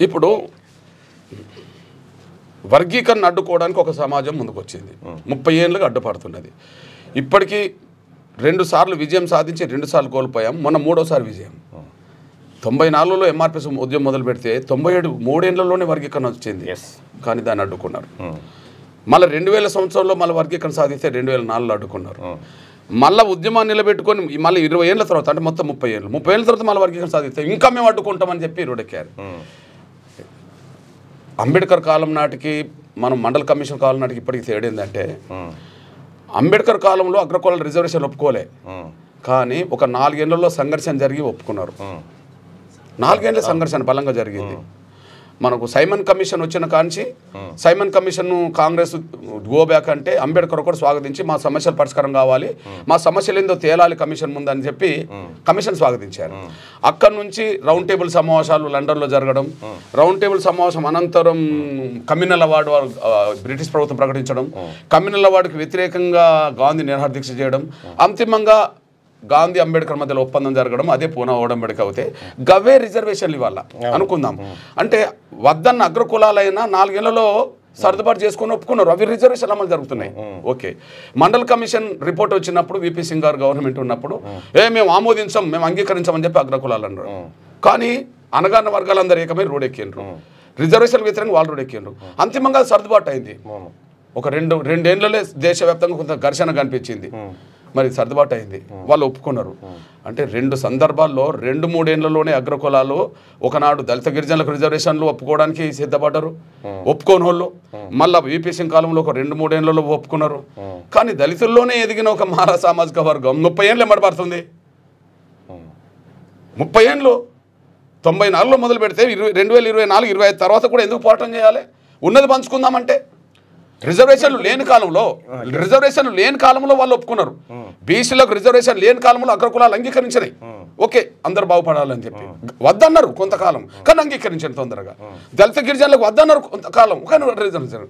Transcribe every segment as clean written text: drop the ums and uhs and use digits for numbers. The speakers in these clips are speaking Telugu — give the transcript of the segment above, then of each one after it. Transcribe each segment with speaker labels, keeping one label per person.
Speaker 1: ఇప్పుడు వర్గీకరణ అడ్డుకోవడానికి ఒక సమాజం ముందుకు వచ్చింది. 30 ఏళ్ళుగా అడ్డుపడుతున్నది. ఇప్పటికీ 2 సార్లు విజయం సాధించి 2 సార్లు కోల్పోయాం. మొన్న 3వసారి విజయం. 94లో ఎంఆర్పిఎస్ ఉద్యమం మొదలు పెడితే 97 3 ఏళ్లలోనే వర్గీకరణ వచ్చింది. కానీ దాన్ని అడ్డుకున్నారు. మళ్ళీ 2000 సంవత్సరంలో మళ్ళీ వర్గీకరణ సాధిస్తే 2004లో అడ్డుకున్నారు. మళ్ళీ ఉద్యమాన్ని నిలబెట్టుకొని మళ్ళీ 20 ఏళ్ళ తర్వాత అంటే మొత్తం 30 ఏళ్ళు తర్వాత మళ్ళీ వర్గీకరణ సాధిస్తే ఇంకా మేము అడ్డుకుంటామని చెప్పి రోడ్డెక్కారు. అంబేద్కర్ కాలం నాటికి మనం మండల కమిషన్ కాలం నాటికి ఇప్పటికి తేడా ఏంటంటే అంబేద్కర్ కాలంలో అగ్రకులాల రిజర్వేషన్ ఒప్పుకోలే. కానీ ఒక 4 ఏళ్లలో సంఘర్షణ జరిగి ఒప్పుకున్నారు. 4 ఏళ్ళ సంఘర్షణ బలంగా జరిగింది. మనకు సైమన్ కమిషన్ వచ్చిన కాంచి Simon commission Congress go back అంటే అంబేద్కర్ కూడా స్వాగతించి మా సమస్యలు పరిష్కారం కావాలి, మా సమస్యలు ఏందో తేలాలి కమిషన్ ముందని చెప్పి కమిషన్ స్వాగతించారు. అక్కడి నుంచి రౌండ్ టేబుల్ సమావేశాలు లండన్లో జరగడం, రౌండ్ టేబుల్ సమావేశం అనంతరం కమ్యూనల్ అవార్డు బ్రిటిష్ ప్రభుత్వం ప్రకటించడం, కమ్యూనల్ అవార్డుకి వ్యతిరేకంగా గాంధీ నిరాహార దీక్ష చేయడం, అంతిమంగా గాంధీ అంబేద్కర్ మధ్యలో ఒప్పందం జరగడం, అదే పూనా ఓడంబడిక అవుతే గవే రిజర్వేషన్లు ఇవ్వాల అనుకుందాం. అంటే వద్దన్న అగ్రకులాలైనా 4 ఏళ్లలో సర్దుబాటు చేసుకుని ఒప్పుకున్నారు. అవి రిజర్వేషన్ అమలు జరుగుతున్నాయి. ఓకే, మండల్ కమిషన్ రిపోర్ట్ వచ్చినప్పుడు విపి సింగ్ గారు గవర్నమెంట్ ఉన్నప్పుడు మేము ఆమోదించాం, మేము అంగీకరించామని చెప్పి అగ్రకులాలు అన్నారు. కానీ అనగారిన వర్గాలందరూ ఏకమై రోడ్డెక్కిండ్రు. రిజర్వేషన్ వ్యతిరేకంగా వాళ్ళు రోడ్డెక్కిండ్రు. అంతిమంగా సర్దుబాటు అయింది. ఒక 2 ఏళ్లలో దేశవ్యాప్తంగా కొంత ఘర్షణ కనిపించింది. మరి సర్దుబాటు అయింది, వాళ్ళు ఒప్పుకున్నారు. అంటే 2 సందర్భాల్లో 2-3 ఏళ్లలోనే అగ్రకులాలు ఒకనాడు దళిత గిరిజనులకు రిజర్వేషన్లు ఒప్పుకోవడానికి సిద్ధపడ్డారు. ఒప్పుకోని వాళ్ళు మళ్ళీ విపి సింగ్ కాలంలో ఒక 2-3 ఏళ్లలో ఒప్పుకున్నారు. కానీ దళితుల్లోనే ఎదిగిన ఒక మాల సామాజిక వర్గం 30 ఏళ్ళు ఎమ్మడబడుతుంది. 30 ఏళ్ళు 94లో మొదలు పెడితే 2024, 25 తర్వాత కూడా ఎందుకు పోరాటం చేయాలి? ఉన్నది పంచుకుందామంటే రిజర్వేషన్లు లేని కాలంలో వాళ్ళు ఒప్పుకున్నారు. బీసీలకు రిజర్వేషన్ లేని కాలంలో అగ్రకులాలు అంగీకరించినాయి. ఓకే, అందరు బాగుపడాలని చెప్పి వద్దన్నారు కొంతకాలం, కానీ అంగీకరించండి తొందరగా. దళిత గిరిజనులకు వద్దన్నారు కొంతకాలం, కానీ రిజర్వేషన్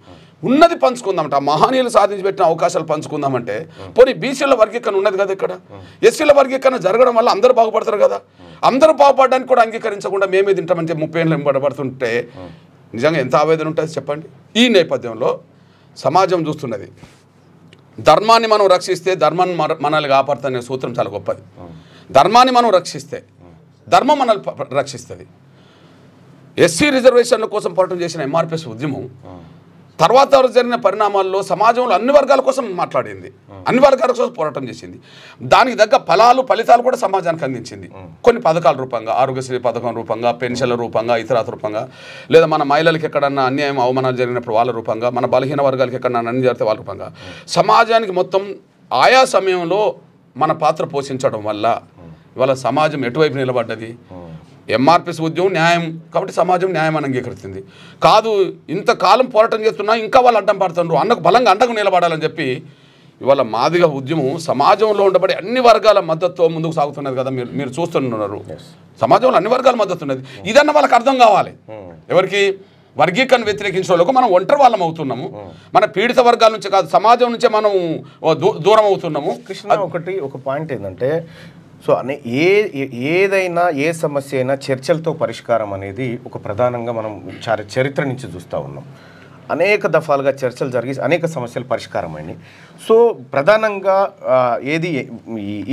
Speaker 1: ఉన్నది పంచుకుందామంటే ఆ మహనీయులు సాధించి పెట్టిన అవకాశాలు పంచుకుందామంటే పోనీ బీసీల వర్గీకరణ ఉన్నది కదా, ఇక్కడ ఎస్సీల వర్గీకరణ జరగడం వల్ల అందరూ బాగుపడతారు కదా. అందరూ బాగుపడడానికి కూడా అంగీకరించకుండా మేమే తింటామని చెప్పి 30 ఏళ్ళు ఎంబడబడుతుంటే నిజంగా ఎంత ఆవేదన ఉంటుంది చెప్పండి. ఈ నేపథ్యంలో సమాజం చూస్తున్నది, ధర్మాన్ని మనం రక్షిస్తే ధర్మాన్ని మనల్ని కాపాడుతుందనే సూత్రం చాలా గొప్పది. ధర్మాన్ని మనం రక్షిస్తే ధర్మం మనల్ని రక్షిస్తుంది. ఎస్సీ రిజర్వేషన్ల కోసం పోరాటం చేసిన ఎంఆర్పిఎస్ ఉద్యమం తర్వాత జరిగిన పరిణామాల్లో సమాజంలో అన్ని వర్గాల కోసం మాట్లాడింది, అన్ని వర్గాల కోసం పోరాటం చేసింది. దానికి తగ్గ ఫలితాలు కూడా సమాజానికి అందించింది. కొన్ని పథకాల రూపంగా, ఆరోగ్యశ్రీ పథకం రూపంగా, పెన్షన్ల రూపంగా, ఇతరాత రూపంగా, లేదా మన మహిళలకు ఎక్కడన్నా అన్యాయం అవమానాలు జరిగినప్పుడు వాళ్ళ రూపంగా, మన బలహీన వర్గాలకు ఎక్కడన్నా అన్యాయం జరిగితే వాళ్ళ రూపంగా సమాజానికి మొత్తం ఆయా సమయంలో మన పాత్ర పోషించడం వల్ల ఇవాళ సమాజం ఎటువైపు నిలబడ్డది? ఎంఆర్పిఎస్ ఉద్యమం న్యాయం కాబట్టి సమాజం న్యాయం అని అంగీకరిస్తుంది. కాదు ఇంతకాలం పోరాటం చేస్తున్నా ఇంకా వాళ్ళు అడ్డం పడుతున్నారు, అన్నకు బలంగా అండకు నిలబడాలని చెప్పి ఇవాళ మాదిగ ఉద్యమం సమాజంలో ఉండబడి అన్ని వర్గాల మద్దతుతో ముందుకు సాగుతున్నది కదా. మీరు చూస్తున్నారు, సమాజంలో అన్ని వర్గాల మద్దతు ఉన్నది. ఇదన్న వాళ్ళకి అర్థం కావాలి. ఎవరికి? వర్గీకరణ వ్యతిరేకించిన వాళ్ళకు మనం ఒంటరి వాళ్ళం అవుతున్నాము. మన పీడిత వర్గాల నుంచి కాదు, సమాజం నుంచే మనం దూరం అవుతున్నాము.
Speaker 2: కృష్ణ, ఒక పాయింట్ ఏంటంటే, సో ఏదైనా ఏ సమస్య అయినా చర్చలతో పరిష్కారం అనేది ఒక ప్రధానంగా మనం చరిత్ర నుంచి చూస్తూ ఉన్నాం. అనేక దఫాలుగా చర్చలు జరిగి అనేక సమస్యలు పరిష్కారమైనవి. సో ప్రధానంగా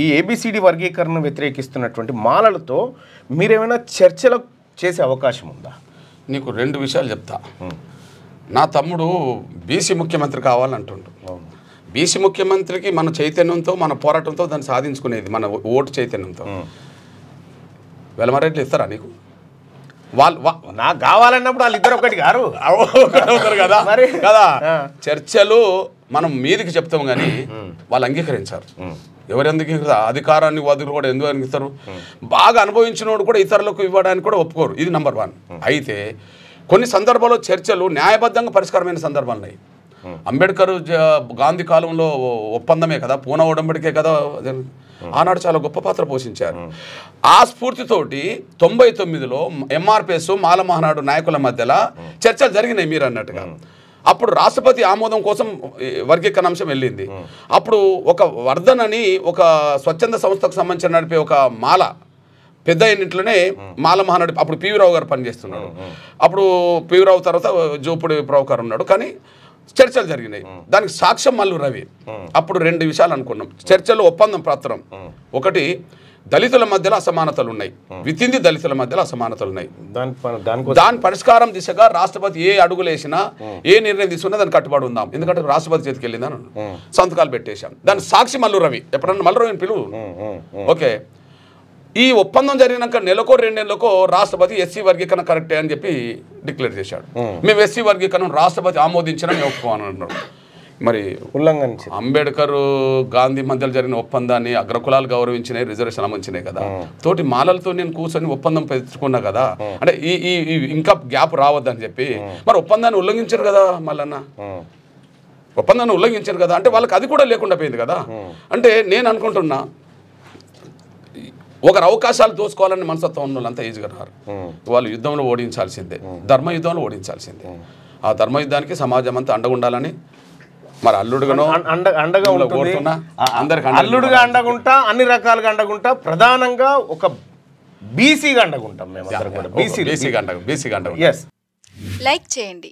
Speaker 2: ఈ ఏబిసిడి వర్గీకరణ వ్యతిరేకిస్తున్నటువంటి మాలలతో మీరేమైనా చర్చలు చేసే అవకాశం ఉందా?
Speaker 1: నీకు 2 విషయాలు చెప్తా. నా తమ్ముడు బీసీ ముఖ్యమంత్రి కావాలంటుండు. బీసీ ముఖ్యమంత్రికి మన చైతన్యంతో, మన పోరాటంతో దాన్ని సాధించుకునేది, మన ఓటు చైతన్యంతో. వెలమరెడ్లు ఇస్తారా నీకు?
Speaker 2: నాకు కావాలన్నప్పుడు వాళ్ళిద్దరు ఒకటి గారు
Speaker 1: కదా కదా. చర్చలు మనం మీదికి చెప్తాం కానీ వాళ్ళు అంగీకరించారు. ఎవరెందుకు అధికారాన్ని వదులు కూడా ఎందుకు అందిస్తారు? బాగా అనుభవించినోడు కూడా ఇతరులకు ఇవ్వడానికి కూడా ఒప్పుకోరు. ఇది నెంబర్ 1. అయితే కొన్ని సందర్భాల్లో చర్చలు న్యాయబద్ధంగా పరిష్కారమైన సందర్భాలు ఉన్నాయి. అంబేద్కర్ గాంధీ కాలంలో ఒప్పందమే కదా, పూనా ఒడంబడికే కదా, ఆనాడు చాలా గొప్ప పాత్ర పోషించారు. ఆ స్ఫూర్తితోటి 99లో ఎంఆర్పిఎస్ మాల మహానాడు నాయకుల మధ్యలో చర్చలు జరిగినాయి మీరు అన్నట్టుగా. అప్పుడు రాష్ట్రపతి ఆమోదం కోసం వర్గీకరణ అంశం వెళ్ళింది. అప్పుడు ఒక వర్ధన్ అని ఒక స్వచ్ఛంద సంస్థకు సంబంధించిన నడిపే ఒక మాల పెద్ద ఇంట్లోనే మాల మహానాడు అప్పుడు పివి రావు గారు పనిచేస్తున్నాడు. అప్పుడు పివి రావు తర్వాత జోపుడి ప్రభాకర్ ఉన్నాడు. కానీ చర్చలు జరిగినాయి. దానికి సాక్ష్యం మల్లు రవి. అప్పుడు 2 విషయాలు అనుకున్నాం చర్చలో ఒప్పందం పత్రం. ఒకటి, దళితుల మధ్యలో అసమానతలు ఉన్నాయి, వితింది దళితుల మధ్యలో అసమానతలు ఉన్నాయి. దాని పరిష్కారం దిశగా రాష్ట్రపతి ఏ అడుగులు వేసినా ఏ నిర్ణయం తీసుకున్నా దానికి కట్టుబడి ఉందాం. ఎందుకంటే రాష్ట్రపతి చేతికి వెళ్ళిందని సంతకాలు పెట్టేశాం. దాని సాక్షి మల్లు రవి. ఎప్పుడన్నా మల్లు రవిని పిలువు. ఓకే, ఈ ఒప్పందం జరిగినాక నెలకో 2 నెలలకో రాష్ట్రపతి ఎస్సీ వర్గీకరణ కరెక్టే అని చెప్పి డిక్లేర్ చేశాడు. మేము ఎస్సీ వర్గీకరణ రాష్ట్రపతి ఆమోదించిన మేము ఒప్పుకోమని అన్నాడు. మరి
Speaker 2: ఉల్లంఘించి
Speaker 1: అంబేద్కర్ గాంధీ మధ్యలో జరిగిన ఒప్పందాన్ని అగ్రకులాలు గౌరవించినాయి, రిజర్వేషన్ అమర్చినాయి కదా. తోటి మాలలతో నేను కూర్చొని ఒప్పందం పెంచుకున్నా కదా. అంటే ఈ ఇంకా గ్యాప్ రావద్దని చెప్పి మరి ఒప్పందాన్ని ఉల్లంఘించారు కదా. మళ్ళన్న ఒప్పందాన్ని ఉల్లంఘించారు కదా అంటే వాళ్ళకి అది కూడా లేకుండా పోయింది కదా. అంటే నేను అనుకుంటున్నా ఒకరు అవకాశాలు దోసుకోవాలని మనస్తత్వం ఉన్న వాళ్ళంతా ఈజీగా రారు. వాళ్ళు యుద్ధంలో ఓడించాల్సిందే, ధర్మ యుద్ధంలో ఓడించాల్సిందే. ఆ ధర్మ యుద్ధానికి సమాజం అంతా అండగుండాలని మరి అల్లుడుగానో
Speaker 2: అండగా ఉంటుంది. అల్లుడుగా అండగుంటా, అన్ని రకాలుగా అండగుంటా, ప్రధానంగా ఒక బీసీగా అండగుంటాం మేము.
Speaker 1: బీసీగా అండగు.
Speaker 3: లైక్ చేయండి.